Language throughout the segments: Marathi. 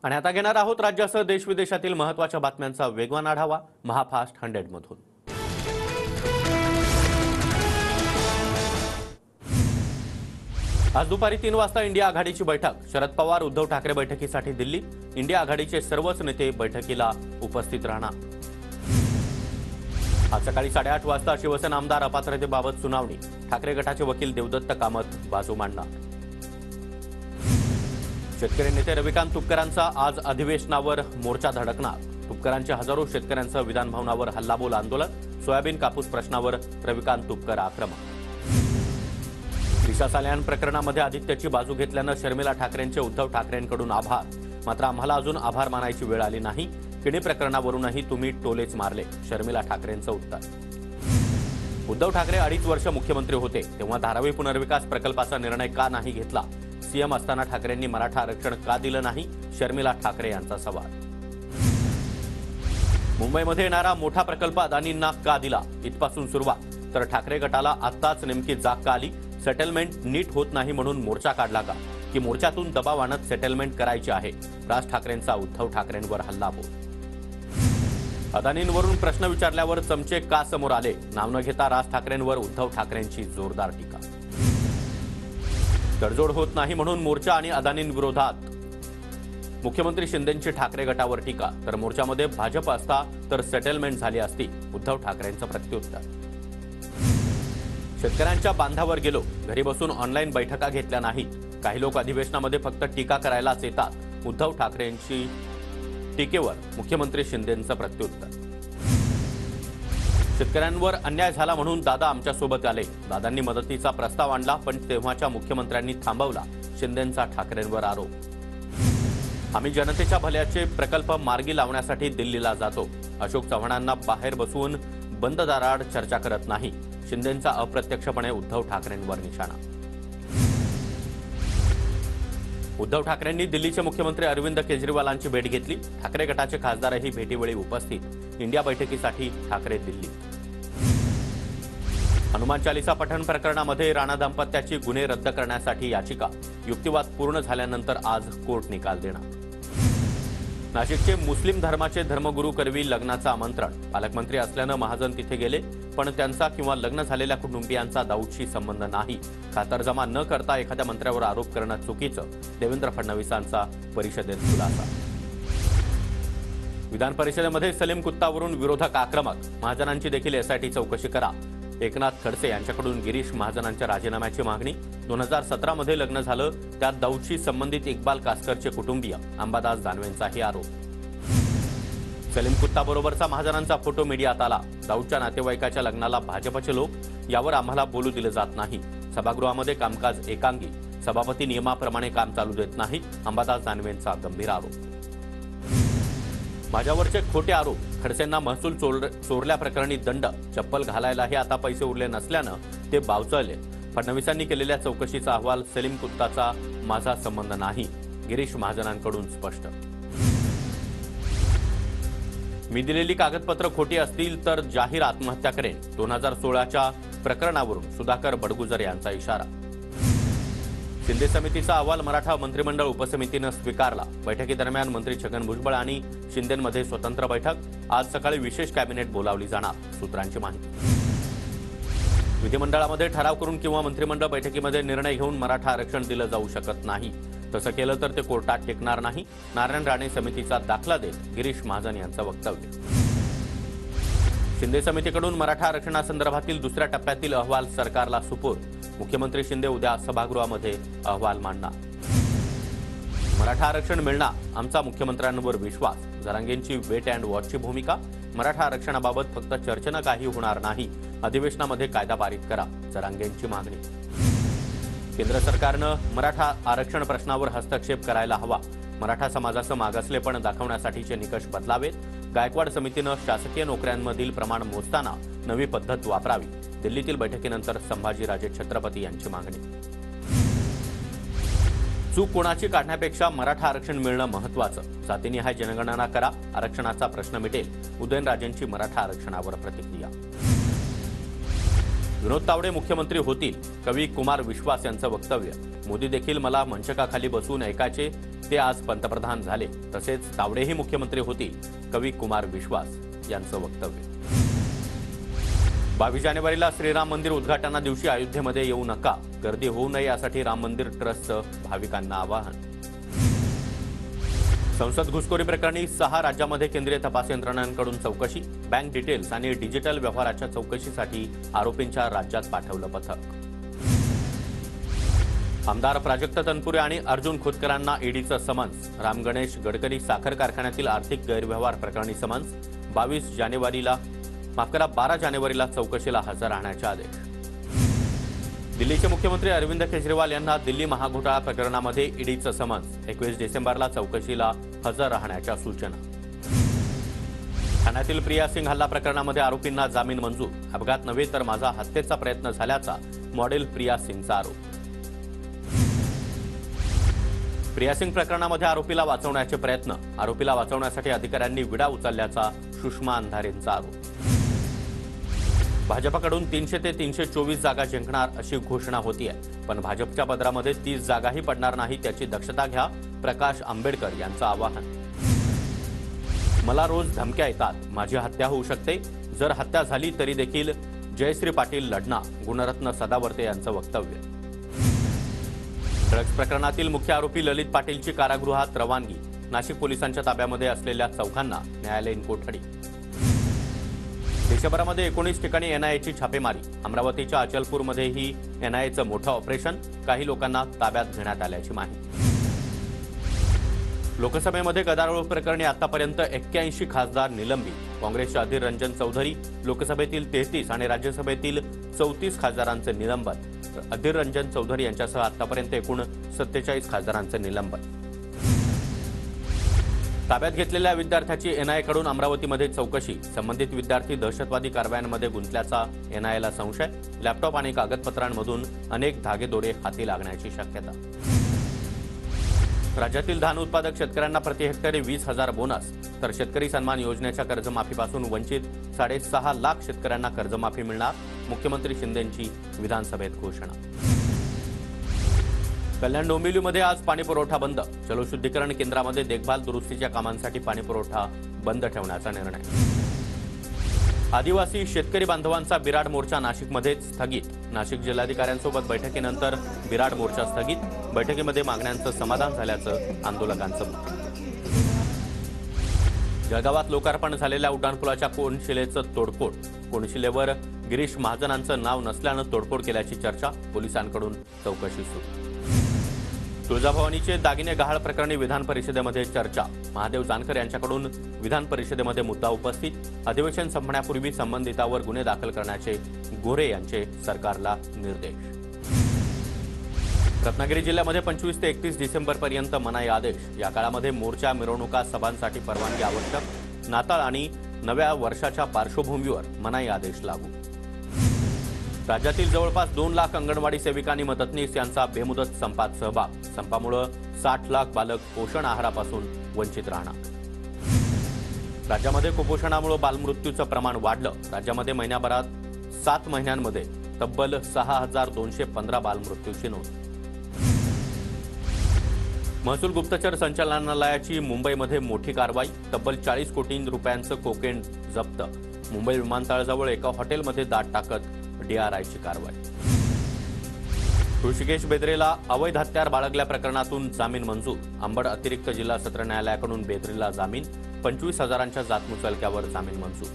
आणि आता घेणार आहोत राज्यासह देश-विदेशातील महत्त्वाच्या बातम्यांचा वेगवान आढावा महाफास्ट 100 मधून। आज दुपारी 3 वाजता इंडिया आघाडीची बैठक। शरद पवार उद्धव ठाकरे बैठकीसाठी दिल्ली। इंडिया आघाडीचे सर्वच नेते बैठकीला उपस्थित राहणार। आज सकाळी 8:30 वाजता शिवसेना आमदार अपात्रतेबाबत सुनावणी। ठाकरे गटाचे वकील देवदत्त कामत बाजू मांडणार। शेतकरी नेते रविकांत तुपकरांचा आज अधिवेशनावर मोर्चा धडकणार। तुपकरांच्या हजारो शेतकऱ्यांचं विधान भवनावर हल्लाबोल आंदोलन। सोयाबीन कापूस प्रश्नावर रविकांत तुपकर आक्रमक। दिशा साल्यान प्रकरणामध्ये आदित्यची बाजू घेतल्यानं शर्मिला ठाकरेंचे उद्धव ठाकरेंकडून आभार। मात्र आम्हाला अजून आभार मानायची वेळ आली नाही। किणी प्रकरणावरूनही तुम्ही टोलेच मारले, शर्मिला ठाकरेंचं उत्तर। उद्धव ठाकरे 2.5 वर्ष मुख्यमंत्री होते तेव्हा धारावी पुनर्विकास प्रकल्पाचा निर्णय का नाही घेतला? सीएम असताना ठाकरेंनी मराठा आरक्षण का दिलं नाही? शर्मिला ठाकरे यांचा सवाल। मुंबईमध्ये येणारा मोठा प्रकल्प अदानींना का दिला? इथपासून सुरुवात तर ठाकरे गटाला आत्ताच नेमकी जाग का आली? सेटलमेंट नीट होत नाही म्हणून मोर्चा काढला का? की मोर्चातून दबाव आणत सेटलमेंट करायची आहे? राज ठाकरेंचा उद्धव ठाकरेंवर हल्लाबोल। अदानींवरून प्रश्न विचारल्यावर चमचे का समोर आले? नाव न घेता राज ठाकरेंवर उद्धव ठाकरेंची जोरदार टीका। तडजोड होत नाही म्हणून मोर्चा आणि अदानींविरोधात मुख्यमंत्री शिंदेंची ठाकरे गटावर टीका। तर मोर्चामध्ये भाजप असता तर सेटलमेंट झाली असती, उद्धव ठाकरेंचं प्रत्युत्तर। शेतकऱ्यांच्या बांधावर गेलो, घरी बसून ऑनलाईन बैठका घेतल्या नाहीत। काही लोक अधिवेशनामध्ये फक्त टीका करायलाच येतात, उद्धव ठाकरेंची टीकेवर मुख्यमंत्री शिंदेंचं प्रत्युत्तर। शेतकऱ्यांवर अन्याय झाला म्हणून दादा आमच्यासोबत आले। दादांनी मदतीचा प्रस्ताव आणला पण तेव्हाच्या मुख्यमंत्र्यांनी थांबवला, शिंदेंचा ठाकरेंवर आरोप। आम्ही जनतेच्या भल्याचे प्रकल्प मार्गी लावण्यासाठी दिल्लीला जातो। अशोक चव्हाणांना बाहेर बसवून बंद दाराआड चर्चा करत नाही, शिंदेंचा अप्रत्यक्षपणे उद्धव ठाकरेंवर निशाणा। उद्धव ठाकरेंनी दिल्लीचे मुख्यमंत्री अरविंद केजरीवालांची भेट घेतली। ठाकरे गटाचे खासदारही भेटीवेळी उपस्थित। इंडिया बैठकीसाठी ठाकरे दिल्ली। हनुमान चालीसा पठण प्रकरणामध्ये राणा दाम्पत्याची गुन्हे रद्द करण्यासाठी याचिका। युक्तिवाद पूर्ण झाल्यानंतर आज कोर्ट निकाल देणार। नाशिकचे मुस्लिम धर्माचे धर्मगुरू करवी लग्नाचं आमंत्रण। पालकमंत्री असल्यानं महाजन तिथे गेले पण त्यांचा किंवा लग्न झालेल्या कुटुंबियांचा दाऊदशी संबंध नाही। खातरजमा न करता एखाद्या मंत्र्यावर आरोप करणं चुकीचं, देवेंद्र फडणवीसांचा परिषदेत खुलासा। विधान परिषदेमध्ये सलीम कुत्तावरून विरोधक आक्रमक। महाजनांची देखील एसआयटी चौकशी करा। एकनाथ खडसे यांच्याकडून गिरीश महाजनांच्या राजीनाम्याची मागणी। 2017 मध्ये लग्न झालं, त्यात दाऊदशी संबंधित इक्बाल कासकरचे कुटुंबीय, अंबादास दानवेंचाही आरोप। सलीम कुत्ताबरोबरचा महाजनांचा फोटो मीडियात आला। दाऊदच्या नातेवाईकाच्या लग्नाला भाजपचे लोक, यावर आम्हाला बोलू दिलं जात नाही। सभागृहामध्ये कामकाज एकांगी, सभापती नियमाप्रमाणे काम चालू देत नाहीत, अंबादास दानवेंचा गंभीर आरोप। माझ्यावरचे खोटे आरोप। खडसेंना महसूल चोरल्याप्रकरणी दंड, चप्पल घालायलाही आता पैसे उरले नसल्यानं ते बावचळले। फडणवीसांनी केलेल्या चौकशीचा अहवाल सलीम कुत्ताचा माझा संबंध नाही, गिरीश महाजनांकडून स्पष्ट। मी दिलेली कागदपत्र खोटी असतील तर जाहीर आत्महत्या करेन। 2016च्या प्रकरणावरून सुधाकर बडगुजर यांचा इशारा। शिंदे समितीचा अहवाल मराठा मंत्रिमंडळ उपसमितीनं स्वीकारला। बैठकीदरम्यान मंत्री छगन भुजबळ आणि शिंदेंमध्ये स्वतंत्र बैठक। आज सकाळी विशेष कॅबिनेट बोलावली जाणार, सूत्रांची माहिती। विधिमंडळामध्ये ठराव करून किंवा मंत्रिमंडळ बैठकीमध्ये निर्णय घेऊन मराठा आरक्षण दिलं जाऊ शकत नाही। तसं केलं तर ते कोर्टात टेकणार नाही, नारायण राणे समितीचा दाखला देत गिरीश महाजन यांचं वक्तव्य। शिंदे समितीकडून मराठा आरक्षणासंदर्भातील दुसऱ्या टप्प्यातील अहवाल सरकारला सुपूर्द। मुख्यमंत्री शिंदे उद्या सभागृहामध्ये अहवाल मांडणार। मराठा आरक्षण मिळणार, आमचा मुख्यमंत्र्यांवर विश्वास। जरांगेंची वेट अँड वॉचची भूमिका। मराठा आरक्षणाबाबत फक्त चर्चेनं काही होणार नाही, अधिवेशनामध्ये कायदा पारित करा, जरांगेंची मागणी। केंद्र सरकारनं मराठा आरक्षण प्रश्नावर हस्तक्षेप करायला हवा। मराठा समाजाचं मागासलेपण दाखवण्यासाठीचे निकष बदलावेत। गायकवाड समितीनं शासकीय नोकऱ्यांमधील प्रमाण मोजताना नवी पद्धत वापरावी। दिल्लीतील बैठकीनंतर संभाजीराजे छत्रपती यांची मागणी। चूक कोणाची काढण्यापेक्षा मराठा आरक्षण मिळणं महत्त्वाचं। जातीनिहाय जनगणना करा, आरक्षणाचा प्रश्न मिटेल, उदयनराजेंची मराठा आरक्षणावर प्रतिक्रिया। विनोद तावडे मुख्यमंत्री होतील, कवी कुमार विश्वास यांचं वक्तव्य। मोदी देखील मला मंचकाखाली बसून ऐकायचे, ते आज पंतप्रधान झाले. तसेच तावडेही मुख्यमंत्री होतील, कवी कुमार विश्वास यांचं वक्तव्य. 22 जानेवारीला श्रीराम मंदिर उद्घाटना दिवशी अयोध्येमध्ये येऊ नका, गर्दी होऊ नये यासाठी राम मंदिर ट्रस्टचं भाविकांना आवाहन. संसद घुसखोरी प्रकरणी 6 राज्यांमध्ये केंद्रीय तपास यंत्रणांकडून चौकशी. बँक डिटेल्स आणि डिजिटल व्यवहाराच्या चौकशीसाठी आरोपींच्या राज्यात पाठवलं पथक. आमदार प्राजक्त तनपुरे आणि अर्जुन खोतकरांना ईडीचं समन्स. राम गणेश गडकरी साखर कारखान्यातील आर्थिक गैरव्यवहार प्रकरणी समन्स. 12 जानेवारीला चौकशीला हजर राहण्याचे आदेश. दिल्लीचे मुख्यमंत्री अरविंद केजरीवाल यांना दिल्ली महाघोटाळा प्रकरणामध्ये ईडीचं समन्स. 21 डिसेंबरला चौकशीला हजर राहण्याच्या सूचना. ठाण्यातील प्रिया सिंग हल्ला प्रकरणामध्ये आरोपींना जामीन मंजूर. अपघात नव्हे तर माझा हत्येचा प्रयत्न झाल्याचा मॉडेल प्रिया सिंगचा आरोप. प्रिया सिंग प्रकरणामध्ये आरोपीला वाचवण्याचे प्रयत्न. आरोपीला वाचवण्यासाठी अधिकाऱ्यांनी विडा उचलल्याचा सुषमा अंधारेंचा आरोप. भाजपकडून 300 ते 324 जागा जिंकणार अशी घोषणा होतीये, पण भाजपच्या पदरामध्ये 30 जागाही पडणार नाही त्याची दक्षता घ्या, प्रकाश आंबेडकर यांचं आवाहन. मला रोज धमक्या येतात, माझी हत्या होऊ शकते, जर हत्या झाली तरी देखील जयश्री पाटील लढणार, गुणरत्न सदावर्ते यांचं वक्तव्य. ड्रग्ज प्रकरणातील मुख्य आरोपी ललित पाटीलची कारागृहात रवानगी. नाशिक पोलिसांच्या ताब्यामध्ये असलेल्या चौघांना न्यायालयीन कोठडी. देशभरामध्ये 19 ठिकाणी एनआयएची छापेमारी. अमरावतीच्या अचलपूरमध्येही एनआयएचं मोठं ऑपरेशन. काही लोकांना ताब्यात घेण्यात आल्याची माहिती. लोकसभेमध्ये गदारोळ प्रकरणी आतापर्यंत 81 खासदार निलंबित. काँग्रेसचे अधीर रंजन चौधरी. लोकसभेतील 33 आणि राज्यसभेतील 34 खासदारांचे निलंबन. अधीर रंजन चौधरी यांच्यासह आतापर्यंत एकूण 47 खासदारांचे निलंबन. ताब्यात घेतलेल्या विद्यार्थ्याची एनआयएकडून अमरावतीमध्ये चौकशी. संबंधित विद्यार्थी दहशतवादी कारवायांमध्ये गुंतल्याचा एनआयएला संशय. लॅपटॉप आणि कागदपत्रांमधून अनेक धागेदोरे हाती लागण्याची शक्यता. राज्यातील धान उत्पादक शेतकऱ्यांना प्रति हेक्टरी 20,000 बोनस. तर शेतकरी सन्मान योजनेच्या कर्जमाफीपासून वंचित 6.5 लाख शेतकऱ्यांना कर्जमाफी मिळणार. मुख्यमंत्री शिंदेंची विधानसभेत घोषणा. कल्याण डोंबिवलीमध्ये आज पाणीपुरवठा बंद. जलशुद्धीकरण केंद्रामध्ये देखभाल दुरुस्तीच्या कामांसाठी पाणीपुरवठा बंद ठेवण्याचा निर्णय. आदिवासी शेतकरी बांधवांचा बिराड मोर्चा नाशिकमध्ये स्थगित. नाशिक जिल्हाधिकाऱ्यांसोबत बैठकीनंतर बिराड मोर्चा स्थगित. बैठकीमध्ये मागण्यांचं समाधान झाल्याचं आंदोलकांचं मत. जळगावात लोकार्पण झालेल्या उड्डाणपुलाच्या कोनशिलेचं तोडफोड. कोनशिलेवर गिरीश महाजनांचं नाव नसल्यानं तोडफोड केल्याची चर्चा. पोलिसांकडून चौकशी सुरू. तुळजाभवानीचे दागिने गहाळ प्रकरणी विधान परिषदेमध्ये चर्चा. महादेव जानकर यांच्याकडून विधान परिषदेमध्ये मुद्दा उपस्थित. अधिवेशन संपण्यापूर्वी संबंधितावर गुन्हे दाखल करण्याचे गोरे यांचे सरकारला निर्देश. रत्नागिरी जिल्ह्यामध्ये 25 ते 31 डिसेंबरपर्यंत मनाई आदेश. या काळामध्ये मोर्चा, मिरवणुका, सभांसाठी परवानगी आवश्यक. नाताळ आणि नव्या वर्षाच्या पार्श्वभूमीवर मनाई आदेश लागू. राज्यातील जवळपास 2 लाख अंगणवाडी सेविका आणि मदतनीस यांचा बेमुदत संपात सहभाग. संपामुळे 60 लाख बालक पोषण आहारापासून वंचित राहणार. राज्यामध्ये कुपोषणामुळे बालमृत्यूचं प्रमाण वाढलं. राज्यामध्ये महिन्याभरात 7 महिन्यांमध्ये तब्बल 6,215 बालमृत्यूची नोंद. महसूल गुप्तचर संचालनालयाची मुंबईमध्ये मोठी कारवाई. तब्बल 40 कोटी रुपयांचं कोकेन जप्त. मुंबई विमानतळाजवळ एका हॉटेलमध्ये दाट टाकत डीआरआयची कारवाई. ऋषिकेश बेदरेला अवैध हत्यार बाळगल्या प्रकरणातून जामीन मंजूर. अंबड अतिरिक्त जिल्हा सत्र न्यायालयाकडून बेदरेला जामीन. 25,000च्या जातमुचलक्यावर जामीन मंजूर.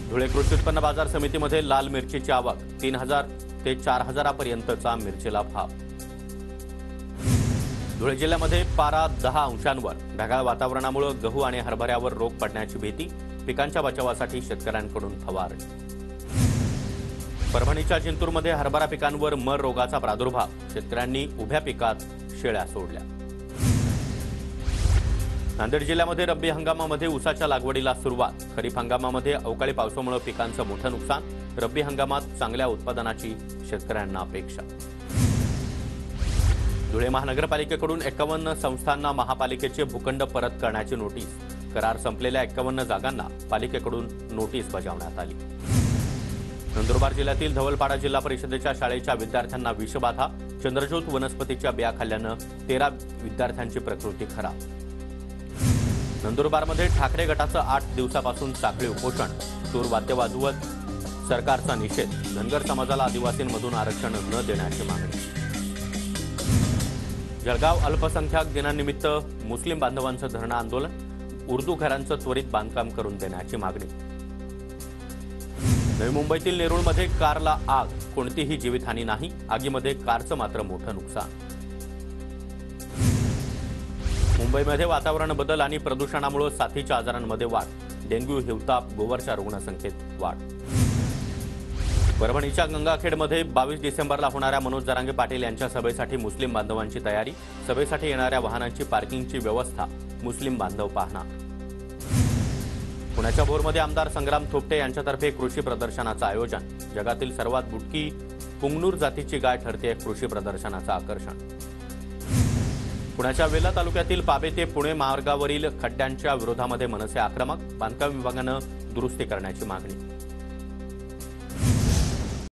धुळे कृषी उत्पन्न बाजार समितीमध्ये लाल मिरचीची आवक. 3,000 ते 4,000पर्यंतचा मिरचीला भाव. धुळे जिल्ह्यामध्ये पारा 10 अंशांवर. ढगाळ वातावरणामुळे गहू आणि हरभऱ्यावर रोग पडण्याची भीती. पिकांच्या बचावासाठी शेतकऱ्यांकडून फवारणी. परभणीच्या जिंतूरमध्ये हरभरा पिकांवर मर रोगाचा प्रादुर्भाव. शेतकऱ्यांनी उभ्या पिकात शेळ्या सोडल्या. नांदेड जिल्ह्यामध्ये रब्बी हंगामामध्ये ऊसाच्या लागवडीला सुरुवात. खरीप हंगामामध्ये अवकाळी पावसामुळे पिकांचं मोठं नुकसान. रब्बी हंगामात चांगल्या उत्पादनाची शेतकऱ्यांना अपेक्षा. धुळे महानगरपालिकेकडून 51 संस्थांना महापालिकेचे भूखंड परत करण्याची नोटीस. करार संपलेल्या 51 जागांना पालिकेकडून नोटीस बजावण्यात आली. नंदुरबार जिल्ह्यातील धवलपाडा जिल्हा परिषदेच्या शाळेच्या विद्यार्थ्यांना विषबाधा. चंद्रज्योत वनस्पतीच्या बिया खाल्ल्यानं 13 विद्यार्थ्यांची प्रकृती खराब. नंदुरबारमध्ये ठाकरे गटाचं 8 दिवसापासून साखळी उपोषण. तूर वाद्य वाजवत सरकारचा निषेध. धनगर समाजाला आदिवासींमधून आरक्षण न देण्याची मागणी. जळगाव अल्पसंख्याक दिनानिमित्त मुस्लिम बांधवांचं धरणं आंदोलन. उर्दू घरांचं त्वरित बांधकाम करून देण्याची मागणी. नवी मुंबईतील नेरूळमध्ये कारला आग. कोणतीही जीवितहानी नाही. आगीमध्ये कारचं मात्र मोठं नुकसान. मुंबईमध्ये वातावरण बदल आणि प्रदूषणामुळे साथीच्या आजारांमध्ये वाढ. डेंग्यू, हिवताप, गोवरच्या रुग्णसंख्येत वाढ. परभणीच्या गंगाखेडमध्ये 22 डिसेंबरला होणाऱ्या मनोज जरांगे पाटील यांच्या सभेसाठी मुस्लिम बांधवांची तयारी. सभेसाठी येणाऱ्या वाहनांची पार्किंगची व्यवस्था मुस्लिम बांधव पाहणार. पुण्याच्या भोरमध्ये आमदार संग्राम थोपटे यांच्यातर्फे कृषी प्रदर्शनाचं आयोजन. जगातील सर्वात बुटकी पुंगनूर जातीची गाय ठरते कृषी प्रदर्शनाचं आकर्षण. पुण्याच्या वेल्हा तालुक्यातील पाबे ते पुणे मार्गावरील खड्ड्यांच्या विरोधामध्ये मनसे आक्रमक. बांधकाम विभागानं दुरुस्ती करण्याची मागणी.